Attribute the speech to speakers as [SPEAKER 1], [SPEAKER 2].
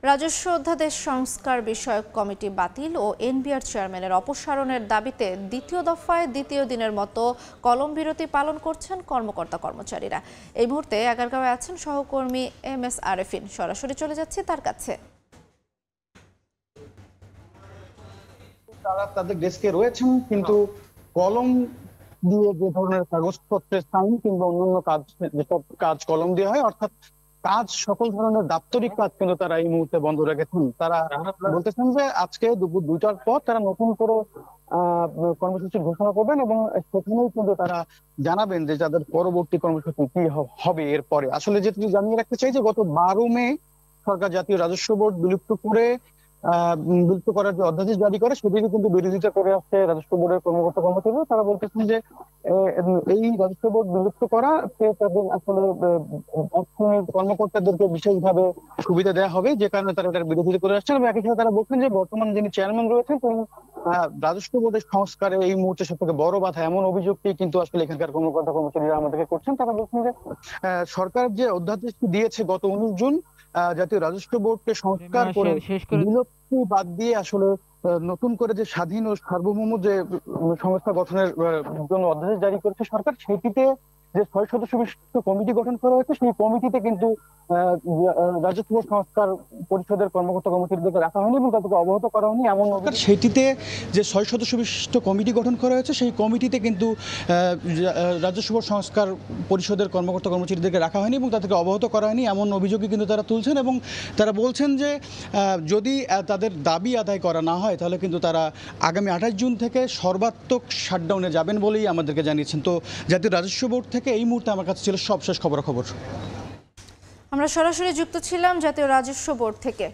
[SPEAKER 1] রাজস্ব অধ্যাদেশ সংস্কার বিষয়ক কমিটি বাতিল ও এনবিআর চেয়ারম্যানের অপসারণের দাবিতে দ্বিতীয় দফায় দ্বিতীয় দিনের মতো কলম বিরতি পালন করছেন কর্মকর্তা কর্মচারীরা। এই মুহূর্তে আগারগাঁওয়ে আছেন সহকর্মী MS আরেফিন। সরাসরি চলে যাচ্ছি তার কাছে।
[SPEAKER 2] তারা তাদের ডেস্কে রয়েছেন, কিন্তু কলম দিয়ে যে ধরনের কাগজপত্রের সাইন কিংবা অন্যান্য কাজ, যেসব কাজ কলম দিয়ে হয়, অর্থাৎ কাজ, সকল ধরনের দাপ্তরিক কাজ কিন্তু তারা এই মুহূর্তে বন্ধ রেখেছেন। তারা বলতেছেন যে আজকে দুপুর 2টার পর তারা নতুন করে কর্মসূচি ঘোষণা করবেন এবং সেখানেই কিন্তু তারা জানাবেন যে তাদের পরবর্তী কর্মসূচি কি হবে এরপরে। আসলে যেটুকু জানিয়ে রাখতে চাই যে গত 12 মে সরকার জাতীয় রাজস্ব বোর্ড বিলুপ্ত করার যে অধ্যাদেশ জারি করে সেটিকে কিন্তু বিরোধিতা করে আসছে রাজস্ব বোর্ডের কর্মকর্তা কর্মচারীরা। তারা বলতেছেন যে এই রাজস্ব বোর্ড বিলুপ্ত করা তাদের আসলে কর্মকর্তাদেরকে বিশেষভাবে সুবিধা দেওয়া হবে, যে কারণে তারা এটার বিরোধিতা করে আসছেন। এবং একই সাথে তারা বলছেন যে বর্তমান যিনি চেয়ারম্যান রয়েছেন তিনি রাজস্ব বোর্ডের সংস্কারে এই মুহূর্তে সব থেকে বড় বাধা, এমন অভিযোগটি কিন্তু আসলে এখানকার কর্মকর্তা কর্মচারীরা আমাদেরকে করছেন। তারা বলছেন যে সরকার যে অধ্যাদেশটি দিয়েছে গত 19 জুন জাতীয় রাজস্ব বোর্ডকে সংস্কার করে বিলুপ্তি বাদ দিয়ে আসলে নতুন করে যে স্বাধীন ও সার্বভৌম যে সংস্থা গঠনের জন্য অধ্যাদেশ জারি করেছে সরকার, সেটিতে যে 6 সদস্য বিশিষ্ট কমিটি গঠন করা হয়েছে, সেই কমিটিতে কিন্তু রাজস্ব সংস্কার পরিষদের কর্মকর্তা কর্মচারীদেরকে রাখা হয়নি এবং তাদেরকে অবগত করা হয়নি। এমন সেটিতে যে 6 সদস্য বিশিষ্ট কমিটি গঠন করা হয়েছে, সেই কমিটিতে কিন্তু রাজস্ব সংস্কার পরিষদের কর্মকর্তা কর্মচারীদেরকে রাখা হয়নি এবং তাদেরকে অবগত করা হয়নি, এমন অভিযোগই কিন্তু তারা তুলছেন। এবং তারা বলছেন যে যদি তাদের দাবি আদায় করা না হয় তাহলে কিন্তু তারা আগামী 28 জুন থেকে সর্বাত্মক শাটডাউনে যাবেন বলেই আমাদেরকে জানিয়েছেন। তো জাতীয় রাজস্ব বোর্ড থেকে এই মুহূর্তে আমার কাছে ছিল সবশেষ খবরাখবর।
[SPEAKER 1] আমরা সরাসরি যুক্ত ছিলাম জাতীয় রাজস্ব বোর্ড থেকে।